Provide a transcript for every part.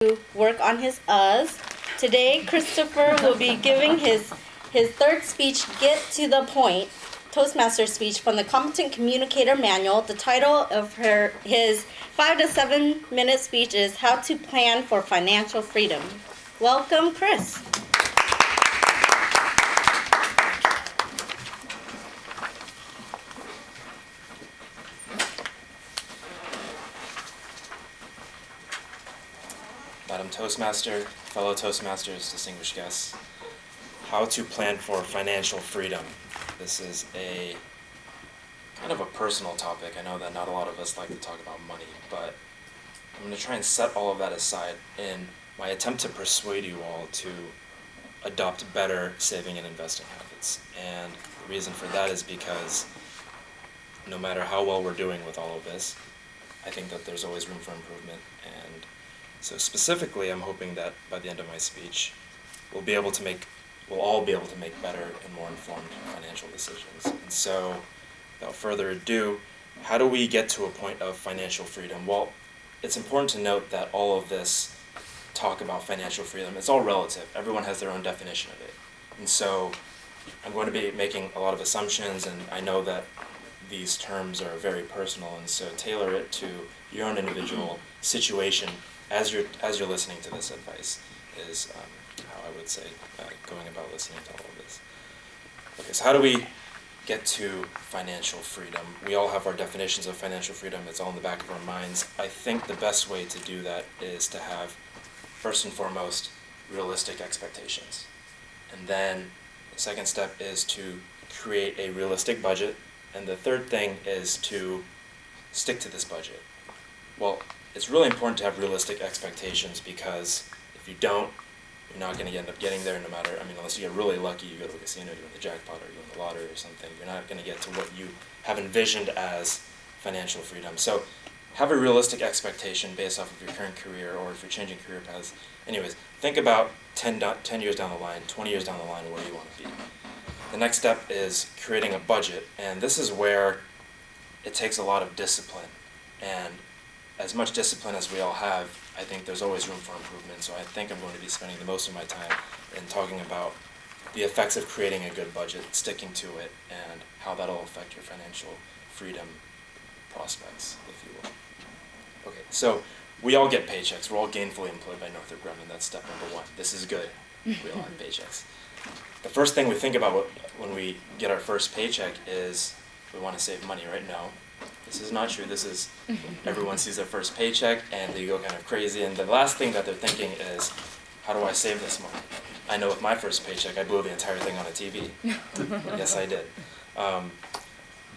to work on his Us. Today, Christopher will be giving his third speech, Get to the Point, Toastmasters speech from the Competent Communicator Manual. The title of his 5 to 7 minute speech is How to Plan for Financial Freedom. Welcome, Chris. Madam Toastmaster, fellow Toastmasters, distinguished guests, how to plan for financial freedom. This is a kind of a personal topic. I know that not a lot of us like to talk about money, but I'm going to try and set all of that aside in my attempt to persuade you all to adopt better saving and investing habits. And the reason for that is because no matter how well we're doing with all of this, I think that there's always room for improvement. And so specifically, I'm hoping that by the end of my speech, we'll all be able to make better and more informed financial decisions. And so, without further ado, how do we get to a point of financial freedom? Well, it's important to note that all of this talk about financial freedom, it's all relative. Everyone has their own definition of it. And so, I'm going to be making a lot of assumptions, and I know that these terms are very personal, and so tailor it to your own individual situation as you're listening to this advice is how I would say going about listening to all of this. Okay, so how do we get to financial freedom? We all have our definitions of financial freedom. It's all in the back of our minds. I think the best way to do that is to have, first and foremost, realistic expectations. And then the second step is to create a realistic budget. And the third thing is to stick to this budget. Well, it's really important to have realistic expectations because if you don't, you're not going to end up getting there no matter, unless you get really lucky, you go to a casino, you win the jackpot, or you win the lottery or something, you're not going to get to what you have envisioned as financial freedom. So have a realistic expectation based off of your current career, or if you're changing career paths. Anyways, think about 10 years down the line, 20 years down the line, where you want to be. The next step is creating a budget, and this is where it takes a lot of discipline. And as much discipline as we all have, I think there's always room for improvement. So I think I'm going to be spending the most of my time in talking about the effects of creating a good budget, sticking to it, and how that'll affect your financial freedom prospects, if you will. Okay, so we all get paychecks. We're all gainfully employed by Northrop Grumman. That's step number one. This is good. We all have paychecks. The first thing we think about when we get our first paycheck is we want to save money, right? No. This is not true. This is, everyone sees their first paycheck and they go kind of crazy, and the last thing that they're thinking is, how do I save this money? I know with my first paycheck, I blew the entire thing on a TV. Yes, I did.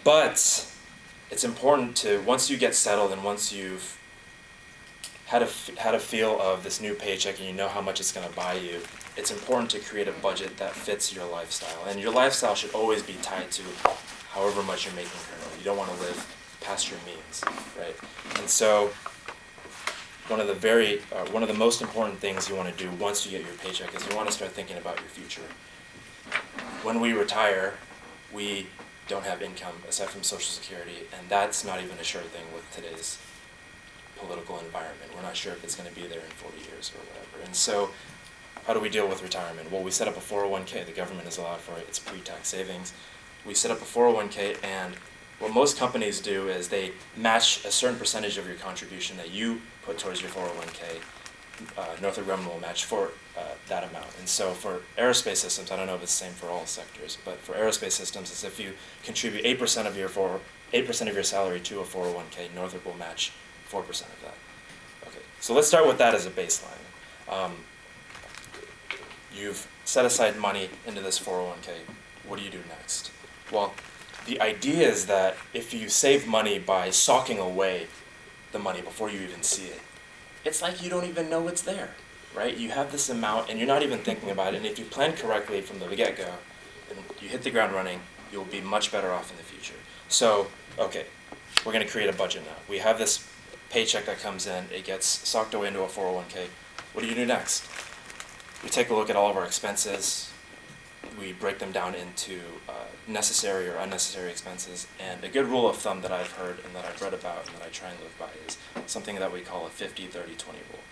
But it's important to, once you get settled and once you've had a feel of this new paycheck and you know how much it's going to buy you, it's important to create a budget that fits your lifestyle. And your lifestyle should always be tied to however much you're making currently. You don't want to live past your means, right? And so one of the most important things you want to do once you get your paycheck is you want to start thinking about your future. When we retire, we don't have income aside from Social Security, and that's not even a sure thing with today's political environment. We're not sure if it's going to be there in 40 years or whatever. And so how do we deal with retirement? Well, we set up a 401k. The government is allowed for it. It's pre-tax savings. We set up a 401k, and what most companies do is they match a certain percentage of your contribution that you put towards your 401k. Northrop Grumman will match for that amount. And so for aerospace systems, I don't know if it's the same for all sectors, but for aerospace systems, it's if you contribute 8% of your salary to a 401k, Northrop will match 4% of that. Okay, so let's start with that as a baseline. You've set aside money into this 401k. What do you do next? Well, the idea is that if you save money by socking away the money before you even see it, it's like you don't even know it's there, right? You have this amount and you're not even thinking about it, and if you plan correctly from the get-go and you hit the ground running, you'll be much better off in the future. So, okay, we're going to create a budget now. We have this paycheck that comes in, it gets socked away into a 401k. What do you do next? We take a look at all of our expenses. We break them down into necessary or unnecessary expenses, and a good rule of thumb that I've heard and that I've read about and that I try and live by is something that we call a 50-30-20 rule.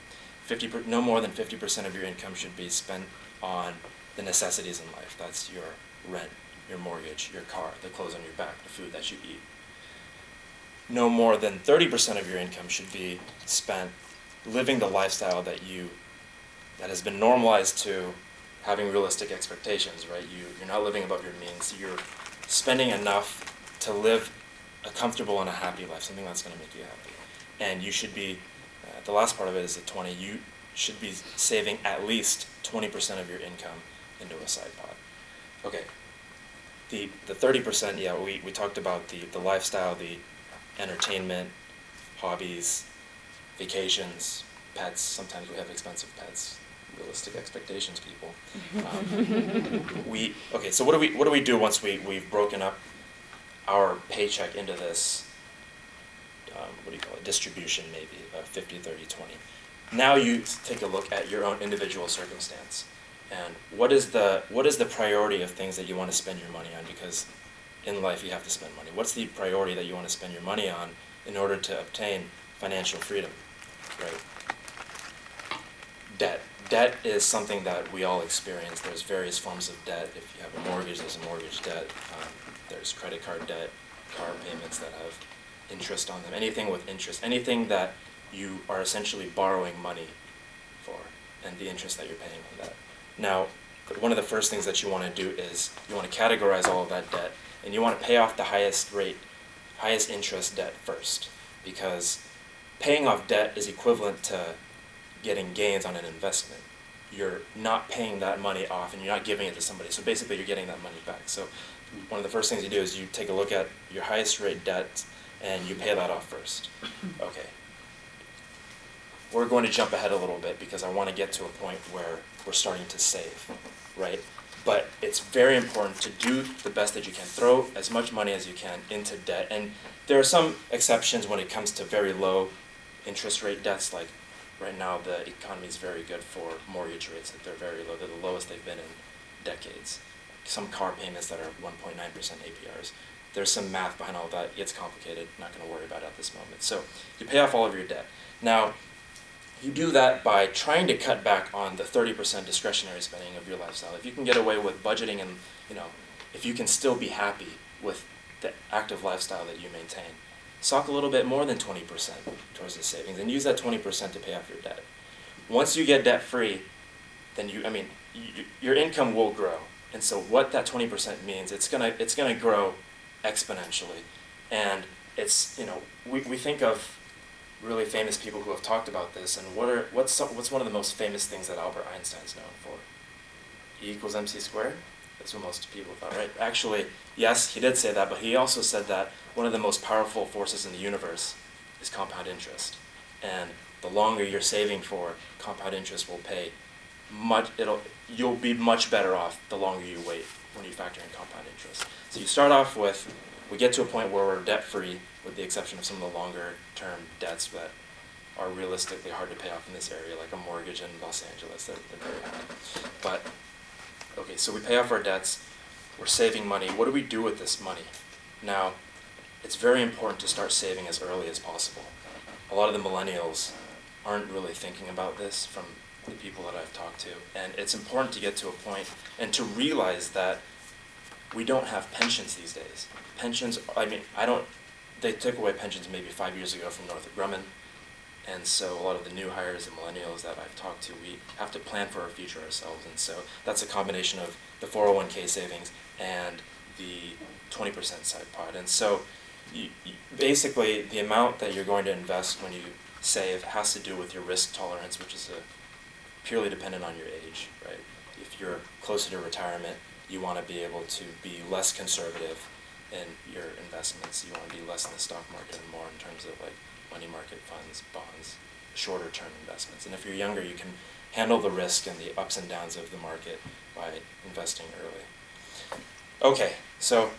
no more than 50% of your income should be spent on the necessities in life. That's your rent, your mortgage, your car, the clothes on your back, the food that you eat. No more than 30% of your income should be spent living the lifestyle that has been normalized to having realistic expectations, right? You're not living above your means. You're spending enough to live a comfortable and a happy life, something that's going to make you happy. And you should be, the last part of it is the 20, you should be saving at least 20% of your income into a side pot. Okay, the 30%, yeah, we talked about the lifestyle, the entertainment, hobbies, vacations, pets. Sometimes we have expensive pets. Realistic expectations, people. Okay, so what do we do once we've broken up our paycheck into this, what do you call it, distribution maybe, 50, 30, 20. Now you take a look at your own individual circumstance. And what is the priority of things that you want to spend your money on? Because in life you have to spend money. What's the priority that you want to spend your money on in order to obtain financial freedom, right? Debt. Debt is something that we all experience. There's various forms of debt. If you have a mortgage, there's a mortgage debt. There's credit card debt, car payments that have interest on them. Anything with interest, anything that you are essentially borrowing money for, and the interest that you're paying on that. Now, one of the first things that you want to do is you want to categorize all of that debt, and you want to pay off the highest interest debt first, because paying off debt is equivalent to getting gains on an investment. You're not paying that money off and you're not giving it to somebody, so basically you're getting that money back. So one of the first things you do is you take a look at your highest rate debt and you pay that off first. Okay. We're going to jump ahead a little bit because I want to get to a point where we're starting to save, right? But it's very important to do the best that you can. Throw as much money as you can into debt. And there are some exceptions when it comes to very low interest rate debts. Like right now the economy is very good for mortgage rates. That they're very low. They're the lowest they've been in decades. Some car payments that are 1.9% APRs. There's some math behind all that. It gets complicated. Not going to worry about it at this moment. So you pay off all of your debt. Now, you do that by trying to cut back on the 30% discretionary spending of your lifestyle. If you can get away with budgeting and, if you can still be happy with the active lifestyle that you maintain, sock a little bit more than 20% towards the savings and use that 20% to pay off your debt. Once you get debt free, then your income will grow. And so what that 20% means, it's gonna grow exponentially. And it's, we think of really famous people who have talked about this, and what's one of the most famous things that Albert Einstein's known for? E equals mc squared? That's what most people thought, right? Actually, yes, he did say that, but he also said that one of the most powerful forces in the universe is compound interest. And the longer you're saving for, compound interest will pay you'll be much better off the longer you wait when you factor in compound interest. So you start off with, we get to a point where we're debt-free, with the exception of some of the longer-term debts that are realistically hard to pay off in this area, like a mortgage in Los Angeles. They're very high. But, okay, so we pay off our debts. We're saving money. What do we do with this money? Now, it's very important to start saving as early as possible. A lot of the millennials aren't really thinking about this from the people that I've talked to. And it's important to get to a point and to realize that we don't have pensions these days. Pensions, they took away pensions maybe 5 years ago from Northrop Grumman. And so a lot of the new hires, the millennials that I've talked to, we have to plan for our future ourselves. And so that's a combination of the 401k savings and the 20% side pot. And so basically the amount that you're going to invest when you save has to do with your risk tolerance, which is purely dependent on your age, right? If you're closer to retirement, you want to be able to be less conservative in your investments. You want to be less in the stock market and more in terms of like money market funds, bonds, shorter term investments. And if you're younger, you can handle the risk and the ups and downs of the market by investing early. Okay, so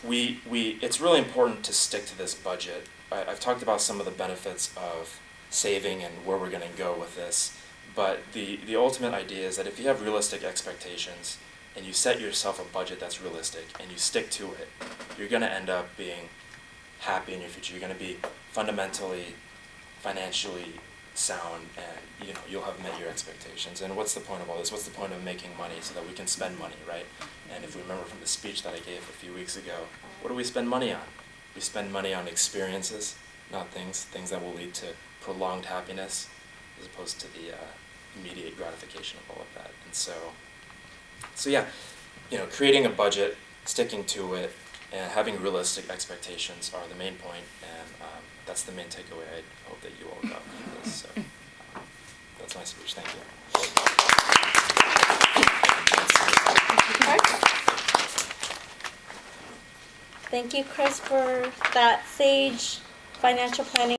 it's really important to stick to this budget. I've talked about some of the benefits of saving and where we're going to go with this, but the ultimate idea is that if you have realistic expectations and you set yourself a budget that's realistic and you stick to it, you're going to end up being happy in your future. You're going to be fundamentally, financially sound, and you'll have met your expectations. And what's the point of all this? What's the point of making money so that we can spend money, right? And if we remember from the speech that I gave a few weeks ago, what do we spend money on? We spend money on experiences, not things that will lead to prolonged happiness, as opposed to the immediate gratification of all of that. And so yeah, creating a budget, sticking to it, and having realistic expectations are the main point, and that's the main takeaway I hope that you all got from this. So that's my speech. Thank you. Thank you, Chris, for that sage financial planning.